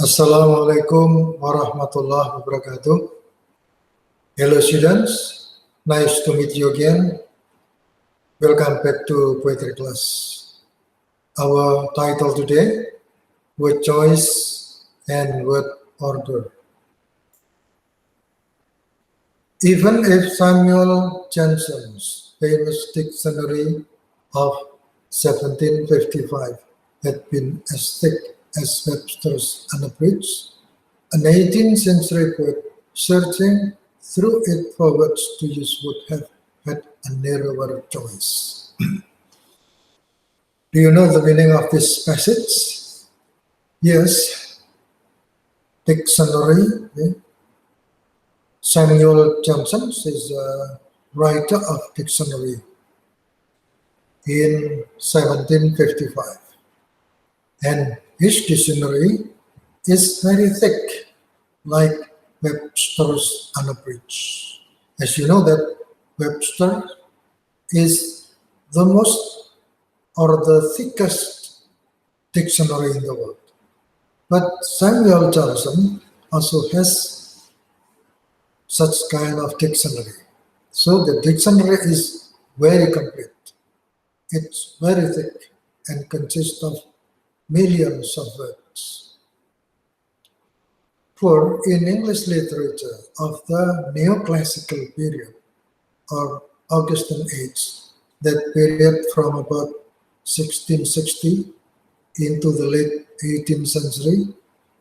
Assalamualaikum warahmatullahi wabarakatuh. Hello students, nice to meet you again. Welcome back to poetry class. Our title today, word choice and word order. Even if Samuel Johnson's famous dictionary of 1755 had been as thick as Webster's unabridged, an 18th century poet searching through it for words to use would have had a narrower choice. Do you know the meaning of this passage? Yes, dictionary. Samuel Johnson is a writer of dictionary in 1755, and his dictionary is very thick, like Webster's unabridged. As you know that Webster is the most or the thickest dictionary in the world. But Samuel Johnson also has such kind of dictionary. So the dictionary is very complete. It's very thick and consists of millions of words. For in English literature of the neoclassical period or Augustan age, that period from about 1660 into the late 18th century,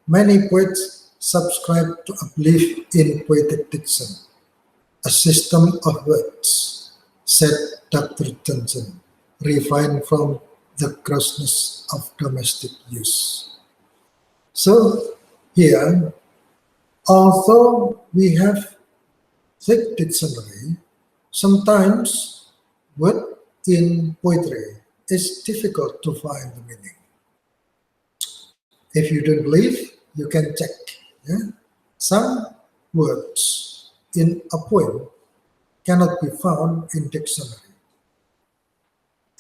many poets subscribed to a belief in poetic diction, a system of words, said Dr. Johnson, refined from the grossness of domestic use. So here, although we have thick dictionary, sometimes word in poetry is difficult to find the meaning. If you don't believe, you can check. Some words in a poem cannot be found in dictionary.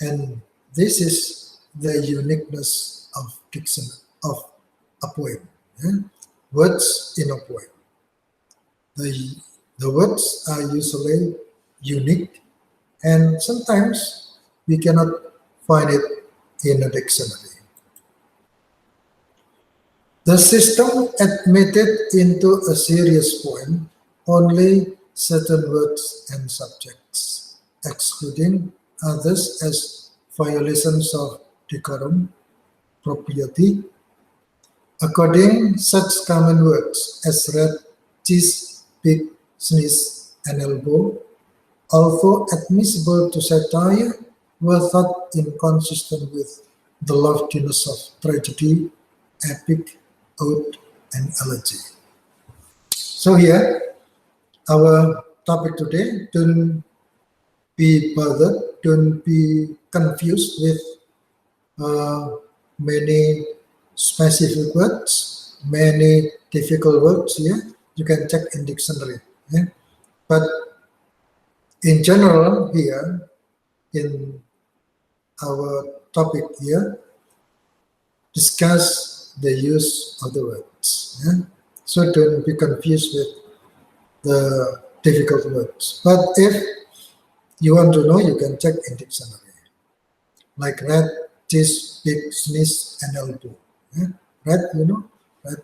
And this is the uniqueness of dictionary, of a poem. Words in a poem. The words are usually unique, and sometimes we cannot find it in a dictionary. The system admitted into a serious poem only certain words and subjects, excluding others as violations of decorum, propriety. According such common words as red, cheese, pig, sneeze, and elbow, although admissible to satire, were thought inconsistent with the loftiness of tragedy, epic, ode, and elegy. So here, our topic today, don't be bothered, don't be confused with many specific words, many difficult words here. You can check in dictionary. But in general here, in our topic here, discuss the use of the words. So don't be confused with the difficult words. But if you want to know, you can check in dictionary. Like red, cheese, pig, sneeze, and elbow. Red, you know, red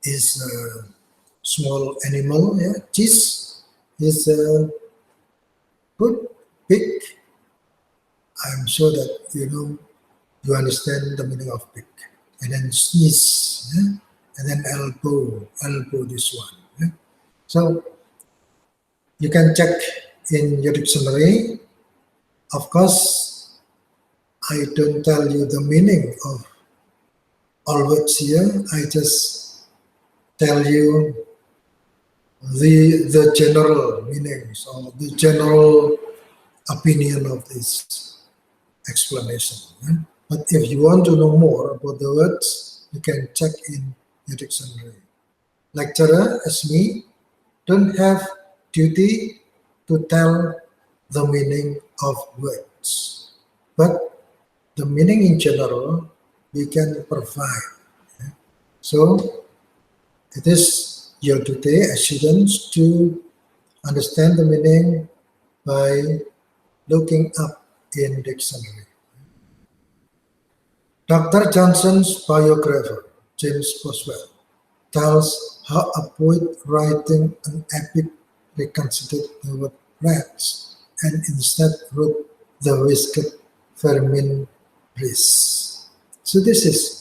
is a small animal. Cheese is a good, big. I'm sure that you understand the meaning of pig. And then sneeze, and then elbow this one. So you can check in your dictionary. Of course, I don't tell you the meaning of all words here. I just tell you the general meanings or the general opinion of this explanation. But if you want to know more about the words, you can check in your dictionary. Lecturer, as me, don't have duty to tell the meaning of words. But the meaning in general, we can provide. So it is your duty as students to understand the meaning by looking up in dictionary. Dr. Johnson's biographer, James Boswell, tells how a poet writing an epic reconsidered the word rats and instead wrote the whisked vermin race. So this is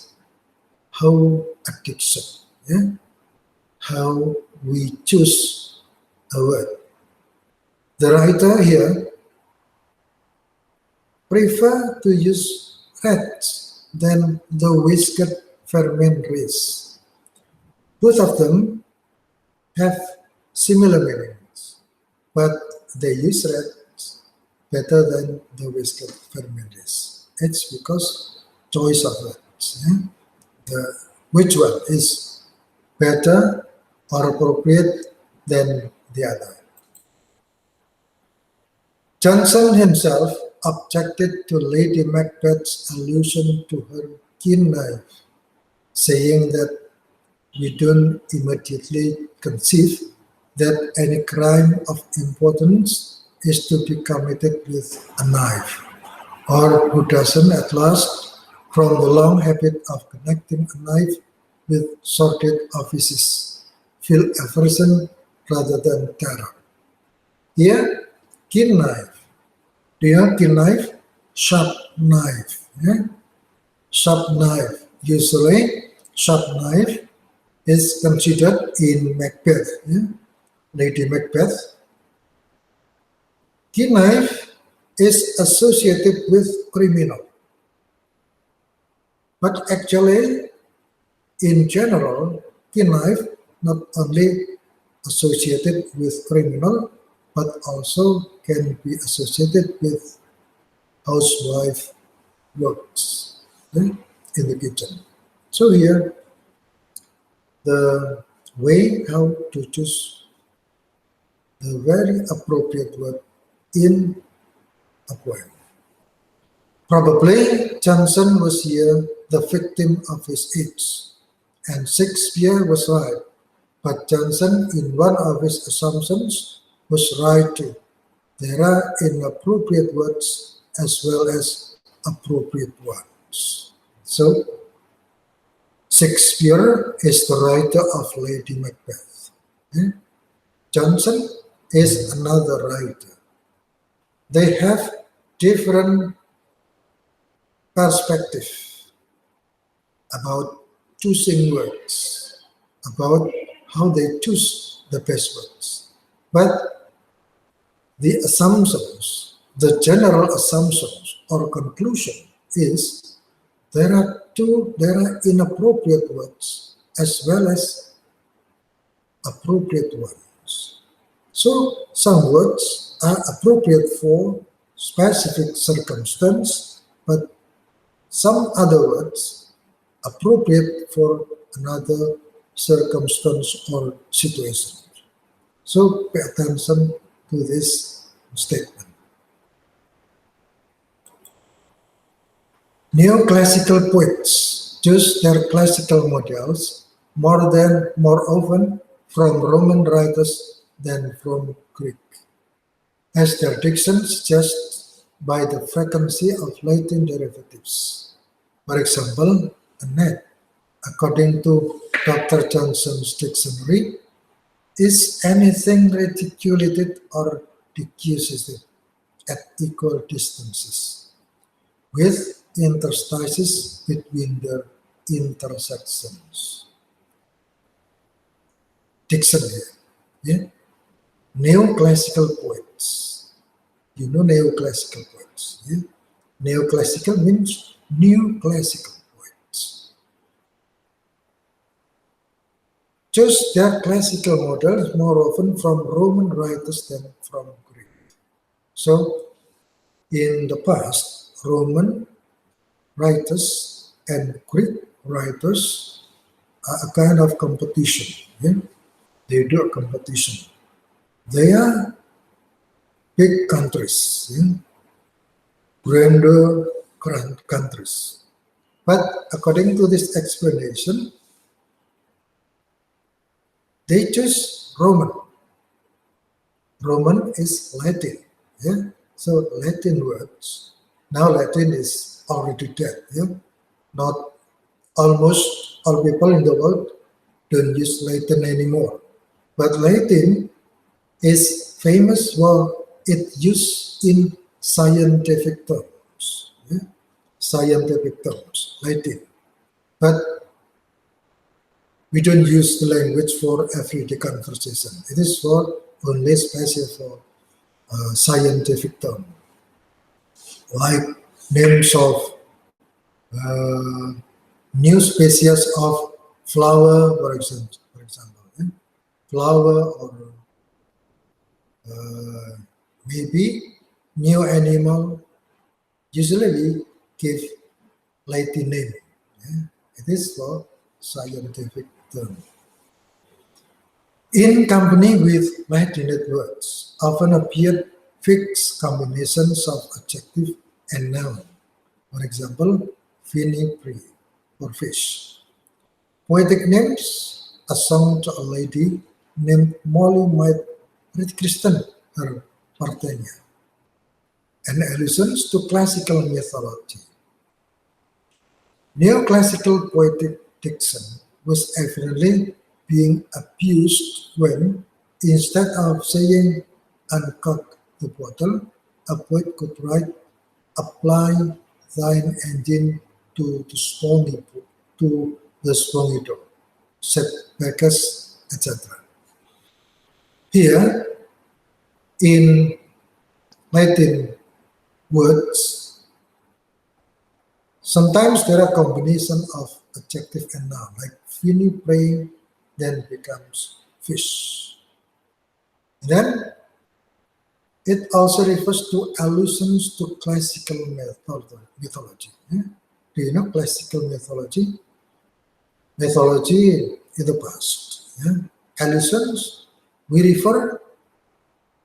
how addiction, yeah? How we choose a word. The writer here prefer to use rats than the whisked vermin race. Both of them have similar meanings, but they use rats better than the whisked vermin race. It's because choice of words. Yeah? Which one is better or appropriate than the other? Johnson himself objected to Lady Macbeth's allusion to her keen knife, saying that we don't immediately conceive that any crime of importance is to be committed with a knife, or who doesn't at last, from the long habit of connecting a knife with sordid offices, feel aversion rather than terror. Here, keen knife. Do you have keen knife? Sharp knife. Yeah? Sharp knife. Usually, sharp knife is considered in Macbeth. Yeah? Lady Macbeth. Keen knife is associated with criminal. But actually, in general, keen knife not only associated with criminal, but also can be associated with housewife works, yeah, in the kitchen. So here, the way how to choose the very appropriate word in a poem. Probably Johnson was here the victim of his age, and Shakespeare was right, but Johnson, in one of his assumptions, was right too. There are inappropriate words as well as appropriate ones. So, Shakespeare is the writer of Lady Macbeth. Yeah? Johnson is another writer. They have different perspective about choosing words, about how they choose the best words. But the assumptions, the general assumptions or conclusion is there are inappropriate words as well as appropriate ones. So some words are appropriate for specific circumstance, but some other words appropriate for another circumstance or situation. So pay attention to this statement. Neoclassical poets choose their classical models more often from Roman writers than from Greek, as their diction suggests by the frequency of Latin derivatives. For example, a net, according to Dr. Johnson's dictionary, is anything reticulated or decussated at equal distances, with interstices between their intersections. Dictionary, yeah? Neoclassical poets. You know neoclassical poets, yeah? Neoclassical means new classical poets. Choose their classical models more often from Roman writers than from Greek. So, in the past, Roman writers and Greek writers are a kind of competition. Yeah? They do a competition. They are big countries, yeah? Grander countries. But according to this explanation, they choose Roman. Roman is Latin. Yeah? So Latin words. Now Latin is already dead. Yeah? Not almost all people in the world don't use Latin anymore. But Latin is famous for its use in scientific terms. Yeah? Scientific terms, Latin. But we don't use the language for everyday conversation. It is for only special for scientific term, like names of uh, new species of flower, for example, flower, or maybe new animal. Usually we give Latin name. Yeah? It is for scientific term. In company with Latinate words, often appear fixed combinations of adjective and noun. For example, Finipri or fish. Poetic names, a song to a lady named Molly might rechristen her Parthenia, and allusions to classical mythology. Neoclassical poetic diction was evidently being abused when, instead of saying uncork the bottle, a poet could write, apply thine engine to the spongy door, set Bacchus, etc. Here, in Latin words, sometimes there are combination of adjective and noun, like fini praying, then becomes fish. Then it also refers to allusions to classical mythology. Yeah? Do you know classical mythology? Mythology in the past. Yeah? Allusions, we refer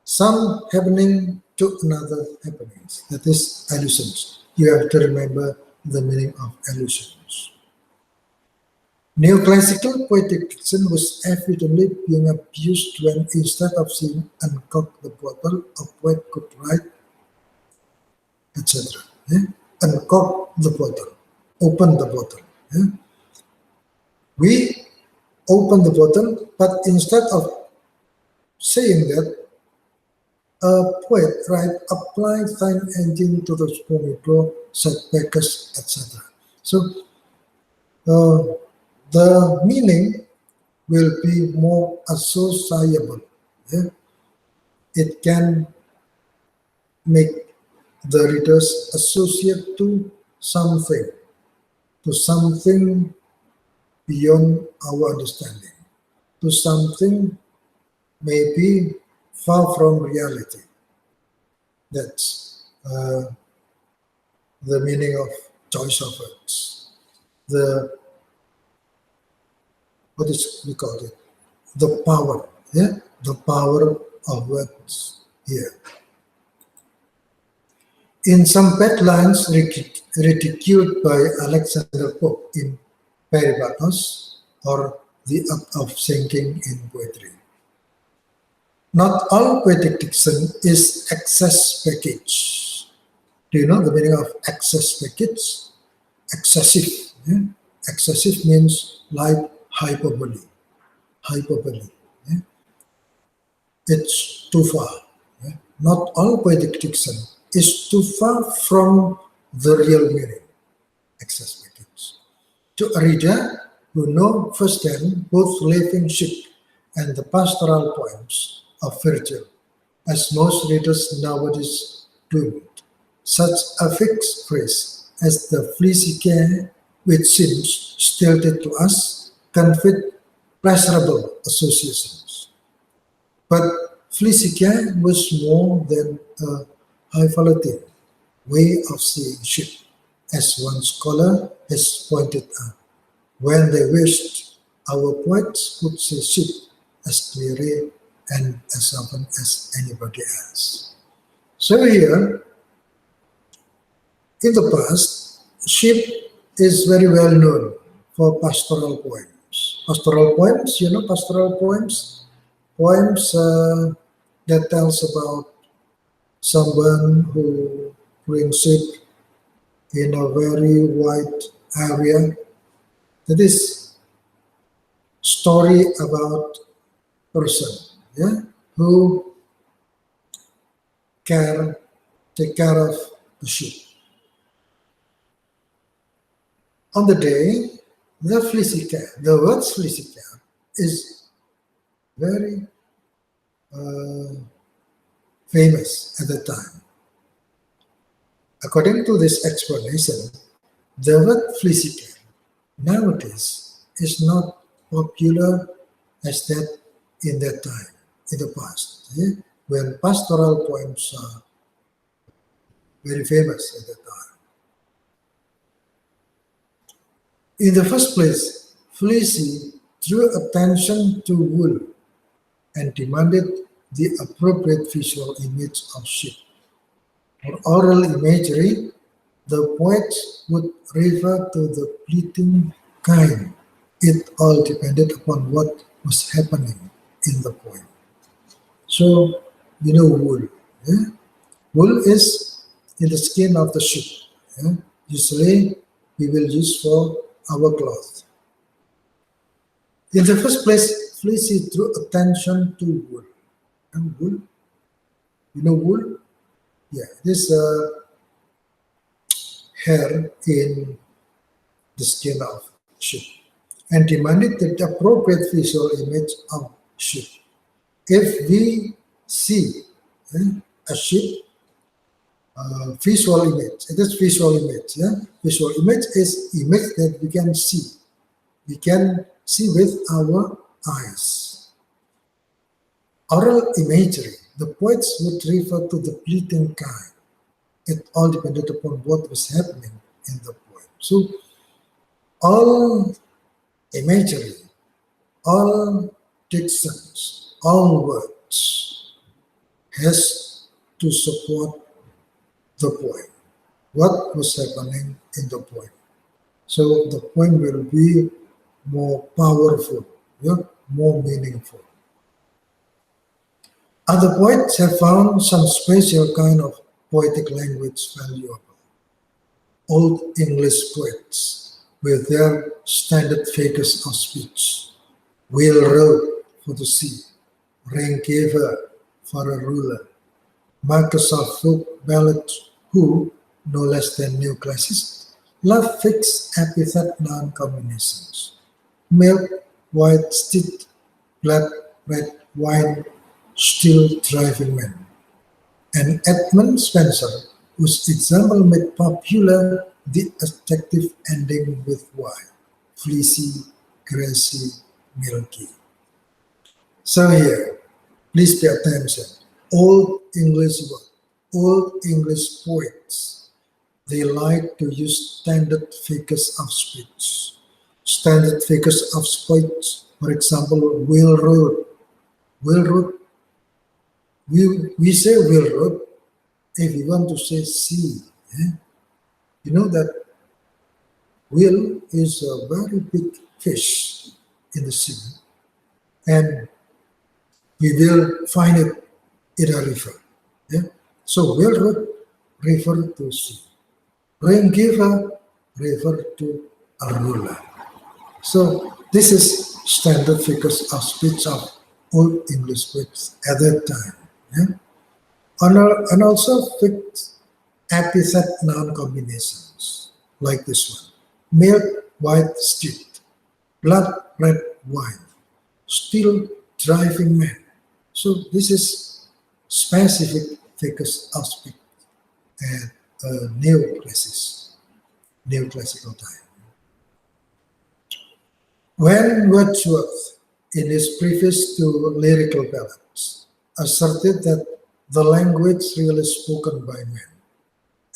some happening to another happenings. That is allusions. You have to remember the meaning of allusions. Neoclassical poetic diction was evidently being abused when, instead of saying uncork the bottle, a poet could write, etc. Yeah? Uncork the bottle, open the bottle. Yeah? We open the bottle, but instead of saying that, a poet write, apply thine engine to the spongy door, set Bacchus, etc. So the meaning will be more associable. Yeah? It can make the readers associate to something beyond our understanding, to something maybe far from reality. That's the meaning of choice of words. What is we call it? The power, yeah? The power of words here. In some bad lines ridiculed by Alexander Pope in Peribatos, or The Art of Singing in Poetry. Not all poetic diction is excess package. Do you know the meaning of excess package? Excessive. Yeah? Excessive means like hyperbole. Hyperbole. Yeah? It's too far. Yeah? Not all poetic diction is too far from the real meaning. Excess package. To a reader who know firsthand both Living Ship and the pastoral poems of Virgil, as most readers nowadays do, such a fixed phrase as the Fleisicae, which seems stilted to us, can fit pleasurable associations. But Fleisicae was more than a hyphalutin way of seeing ship, as one scholar has pointed out. When they wished, our poets could see ship as clearly and as often as anybody else. So here, in the past, ship is very well known for pastoral poems. pastoral poems. You know pastoral poems? Poems that tells about someone who brings it in a very wide area. That is story about person, yeah, who take care of the sheep. On the day, the fleecy cat, the word fleecy cat is very famous at the time. According to this explanation, the word fleecy cat nowadays is not popular as that in that time, in the past, yeah? When pastoral poems are very famous at that time. In the first place, fleecy drew attention to wool and demanded the appropriate visual image of sheep. For oral imagery, the poets would refer to the bleating kine. It all depended upon what was happening in the poem. So, you know wool. Yeah? Wool is in the skin of the sheep. Yeah? Usually, we will use for our cloth. In the first place, fleecy drew attention to wool. And wool, you know wool? Yeah, this hair in the skin of sheep, and demanded the appropriate visual image of sheep. If we see a sheep, visual image, it is visual image. Yeah, visual image is image that we can see. We can see with our eyes. Oral imagery, the poets would refer to the bleating kine. It all depended upon what was happening in the poem. So all imagery, all dictions, all words has to support the poem. What was happening in the poem? So the poem will be more powerful, yeah, more meaningful. Other poets have found some special kind of poetic language valuable. Old English poets with their standard figures of speech. Will wrote for the sea, raingiver for a ruler, markers of folk ballads who, no less than neoclassics, love fixed epithet noun combinations. Milk, white steed, blood, red wine, still driving men. And Edmund Spenser, whose example made popular the adjective ending with Y, fleecy, grassy, milky. So here, please pay attention. Old English word, old English poets, they like to use standard figures of speech. Standard figures of speech, for example, will wrote. Will wrote, we say will wrote if we want to say see. Yeah? You know that whale is a very big fish in the sea, and we will find it in a river. Yeah? So whale root refer to sea. Rain giver refer to a ruler. So this is standard figures of speech of Old English words at that time. Yeah? And also fixed epithet noun combinations like this one. Milk, white steed, blood, red wine, still driving man. So this is specific figures of speech at neoclassical time. When Wordsworth, in his preface to Lyrical Ballads, asserted that the language really spoken by men,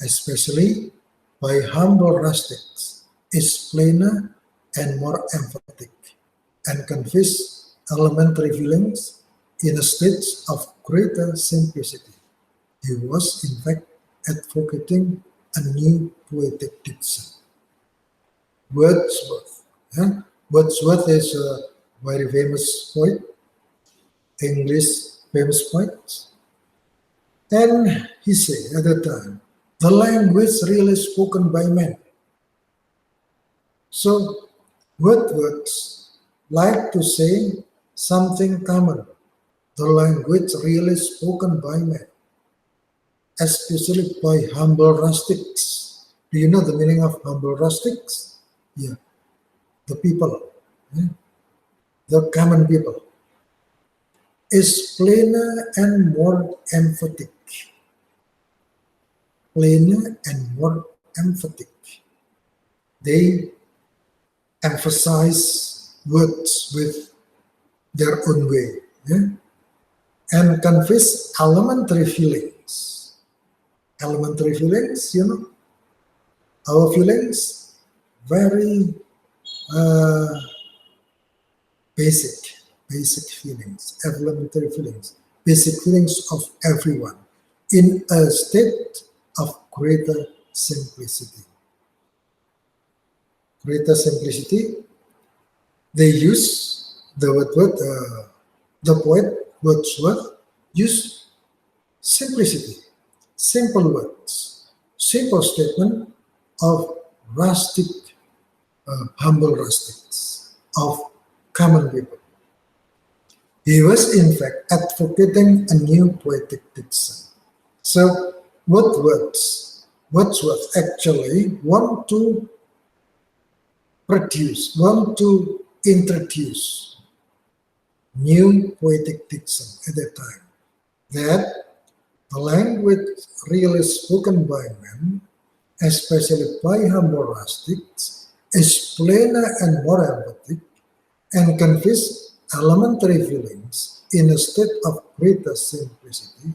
especially by humble rustics, is plainer and more emphatic, and conveys elementary feelings in a state of greater simplicity. He was, in fact, advocating a new poetic diction. Wordsworth, Wordsworth is a very famous poet, English famous poet. And he said at the time, the language really spoken by men. So Wordsworth like to say something common, the language really spoken by men, especially by humble rustics. Do you know the meaning of humble rustics? Yeah, the people, yeah, the common people, is plainer and more emphatic. Plainer and more emphatic. They emphasize words with their own way, yeah? And conveys elementary feelings. Elementary feelings, our feelings, very uh, basic feelings, elementary feelings, basic feelings of everyone in a state of greater simplicity. Greater simplicity, they use the poet Wordsworth use simplicity, simple words, simple statement of rustic, humble rustics, of common people. He was in fact advocating a new poetic diction. So Wordsworth actually want to introduce new poetic diction at that time, that the language really spoken by men, especially by humble rustics, is plainer and more emphatic and conveys elementary feelings in a state of greater simplicity,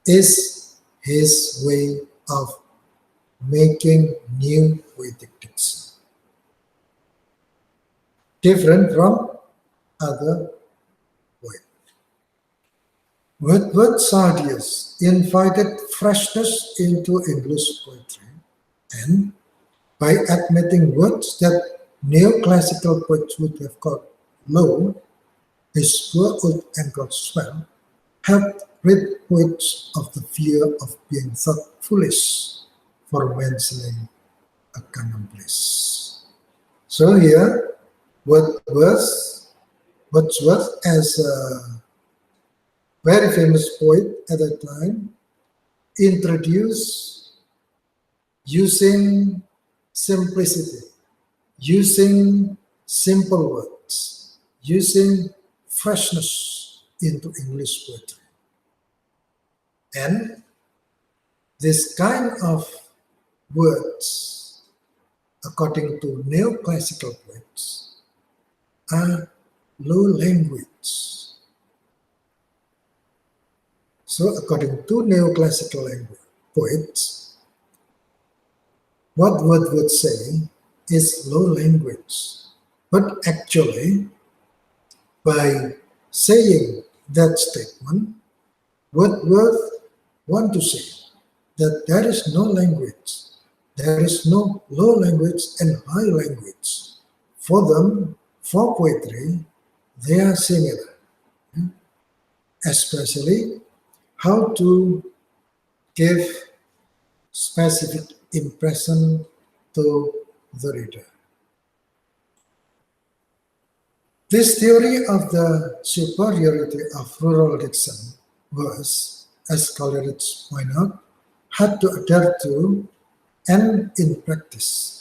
is his way of making new poetic diction. Different from other poets. Wordsworth's ideas invited freshness into English poetry, and by admitting words that neoclassical poets would have called low, his poor old Anglo swell helped rid poets of the fear of being thought foolish for mentioning a commonplace. So here, Wordsworth as a very famous poet at that time, introduced using simplicity, using simple words, using freshness into English poetry. And this kind of words, according to neoclassical poets, are low language. So according to neoclassical poets, what Wordsworth say is low language. But actually, by saying that statement, Wordsworth want to say that there is no language, there is no low language and high language. For them, for poetry, they are similar, especially how to give specific impression to the reader. This theory of the superiority of rural diction was, as Coleridge pointed out, hard to adhere to and in practice.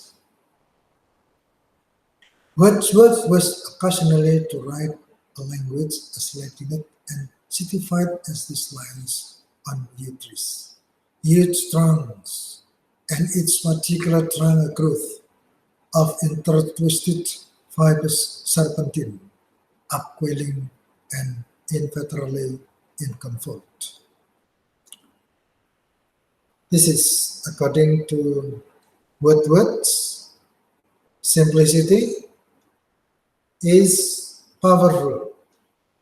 Wordsworth was occasionally to write a language as Latinate and certified as these lines on yew trees, huge trunks, and its particular trunk growth of intertwisted fibrous serpentine, upwelling and inveterately inconvolute. This is according to Wordsworth's simplicity is powerful,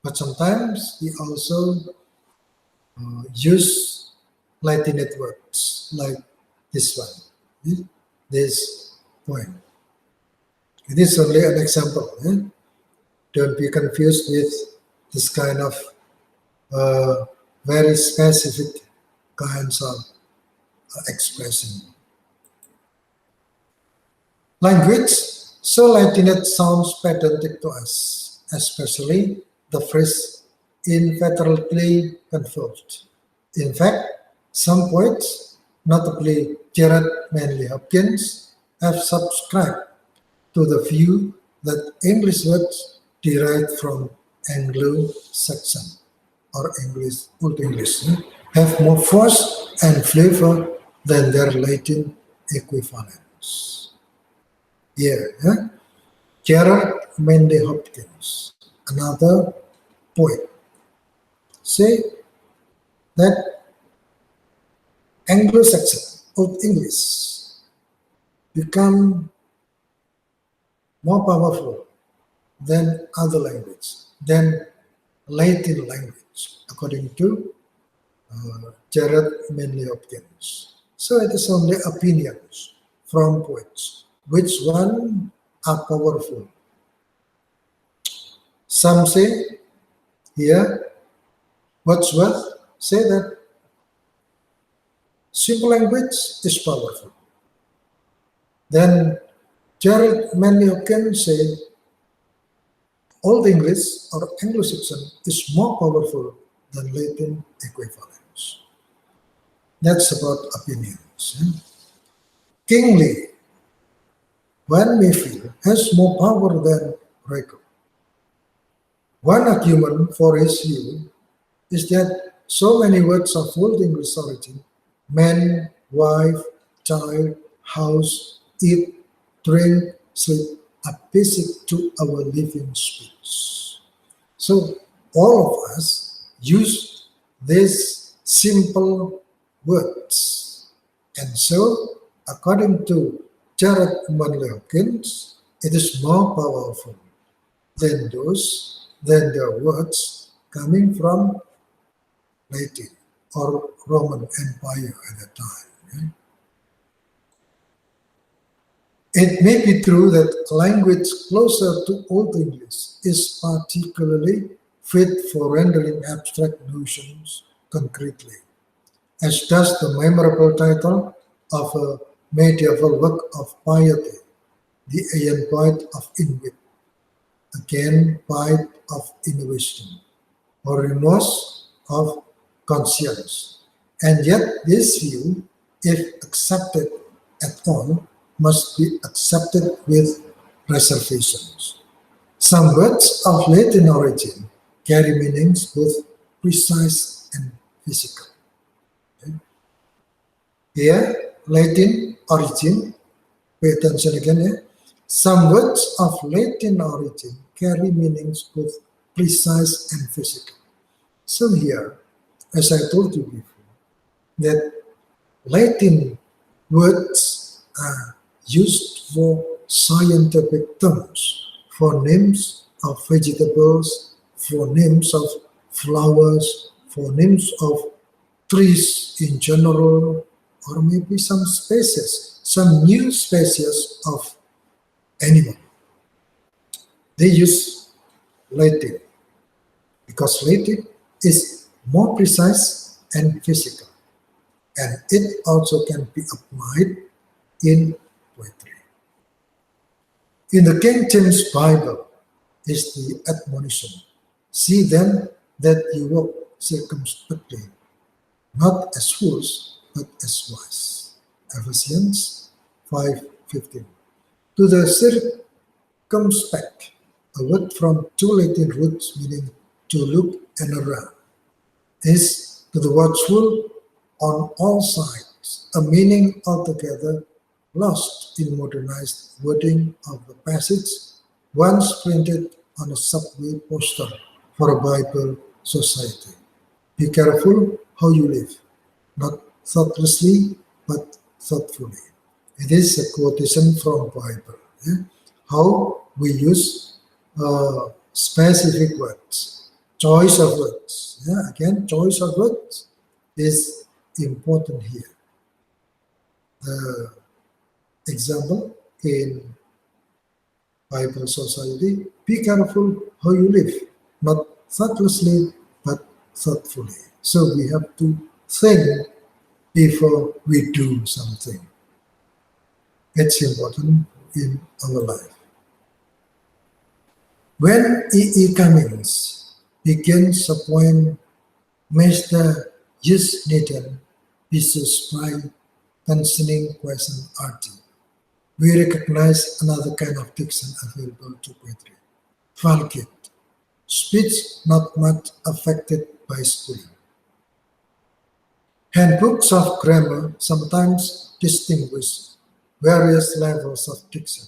but sometimes he also use Latinate words like this one, this point. It is only an example. Don't be confused with this kind of very specific kinds of expression. Language, so Latin it sounds pedantic to us, especially the phrase inveterately convulsed. In fact, some poets, notably Jared Manley Hopkins, have subscribed to the view that English words derived from Anglo-Saxon or English, Old English, have more force and flavor than their Latin equivalents. Here, Gerard Manley Hopkins, another poet, say that Anglo-Saxon, Old English, become more powerful than other language, than Latin language, according to Jared Manley Hopkins. So it is only opinions from poets. Which one are powerful? Some say here, Wordsworth say that simple language is powerful. Then Jared Manley Hopkins say Old English or Anglo-Saxon is more powerful than Latin equivalents. That's about opinions. Kingly, Van Mayfield has more power than Record. One argument for his view is that so many words of Old English origin, man, wife, child, house, eat, drink, sleep, are basic to our living speech. So all of us use these simple words. And so, according to Jared Manley Hopkins, it is more powerful than the words coming from Latin or Roman Empire at the time. It may be true that language closer to Old English is particularly fit for rendering abstract notions concretely, as does the memorable title of a medieval work of piety, The Aeon Bite of Inwit, again Bite of Innovation, or Remorse of Conscience. And yet this view, if accepted at all, must be accepted with reservations. Some words of Latin origin carry meanings both precise and physical. Okay. Here, Latin origin, pay attention again. Some words of Latin origin carry meanings both precise and physical. So here, as I told you before, that Latin words are used for scientific terms, for names of vegetables, for names of flowers, for names of trees in general, or maybe some species, some new species of animal. They use Latin because Latin is more precise and physical, and it also can be applied in poetry. In the King James Bible is the admonition, see then that you walk circumspectly, not as fools, but as wise. Ephesians 5:15. To the circumspect, a word from two Latin roots meaning to look and around, is to the watchful on all sides, a meaning altogether lost in modernized wording of the passage once printed on a subway poster for a Bible society. Be careful how you live, not thoughtlessly, but thoughtfully. It is a quotation from Bible. How we use specific words, choice of words. Again, choice of words is important here. The example in Bible society, be careful how you live, not thoughtlessly, but thoughtfully. So we have to think before we do something. It's important in our life. When E. Cummings begins a poem, Mr. Yusniden Bisus by concerning question arti, we recognize another kind of diction available to poetry. Falkit, speech not much affected by schooling. Handbooks of grammar sometimes distinguish various levels of diction.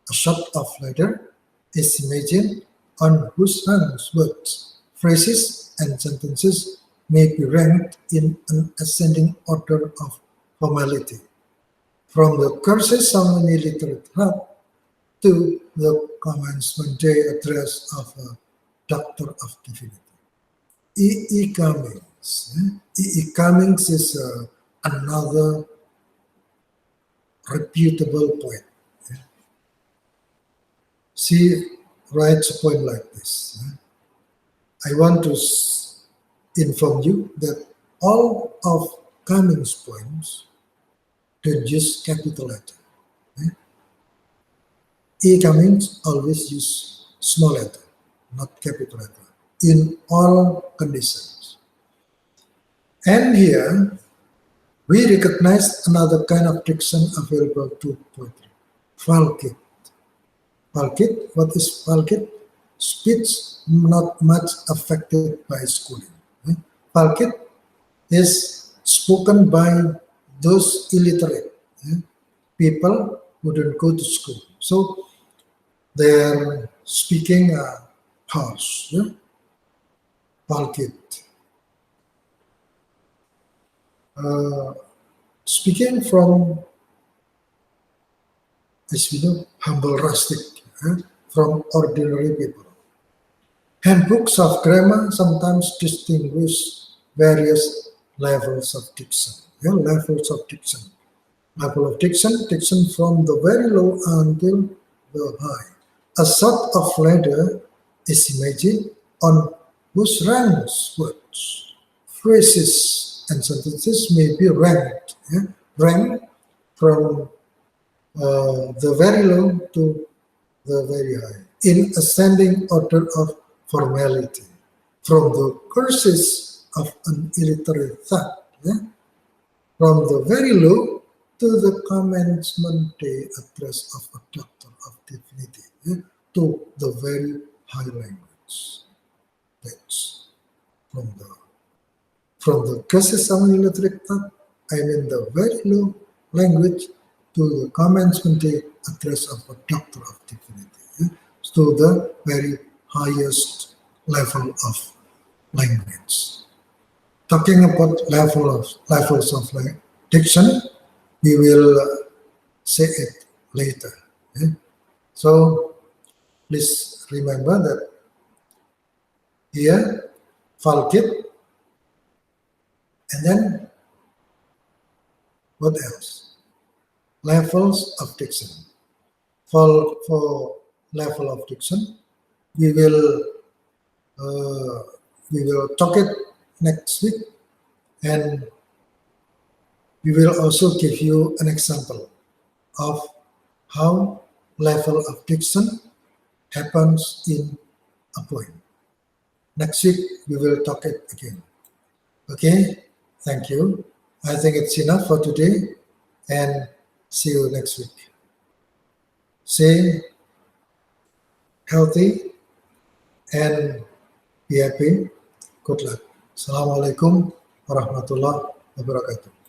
A shot of letter is imagined on whose hands words, phrases, and sentences may be ranked in an ascending order of formality, from the curses of an illiterate heart to the commencement day address of a doctor of divinity. E. Cummings. E. Cummings is another reputable poet. She writes a poem like this. I want to inform you that all of Cummings' poems don't use capital letter. E. Cummings always use small letter, not capital letter, in all conditions. And here, we recognize another kind of diction available to poetry, Falkit. Falkit, what is Falkit? Speech not much affected by schooling. Falkit is spoken by those illiterate people who don't go to school. So their speaking harsh. Falkit. Speaking from, as we know, humble rustic, from ordinary people. Handbooks of grammar sometimes distinguish various levels of diction. Levels of diction. Level of diction, diction from the very low until the high. A sort of ladder is imagined on whose ranks words, phrases, and sentences may be ranked. Ranked from the very low to the very high, in ascending order of formality, from the curses of an illiterate thought, from the very low to the commencement day address of a doctor of divinity, to the very high language. That's from the curses of an illiterate thought, I mean the very low language, to the commencement day address of a doctor of divinity, to the very highest level of language. Talking about levels of diction, we will say it later. So please remember that here, Falkit, and then what else? Levels of diction. For level of diction, we will talk it next week, and we will also give you an example of how level of diction happens in a poem. Next week, we will talk it again. Okay, thank you. I think it's enough for today, and see you next week. Stay healthy and be happy. Good luck. Assalamualaikum warahmatullahi wabarakatuh.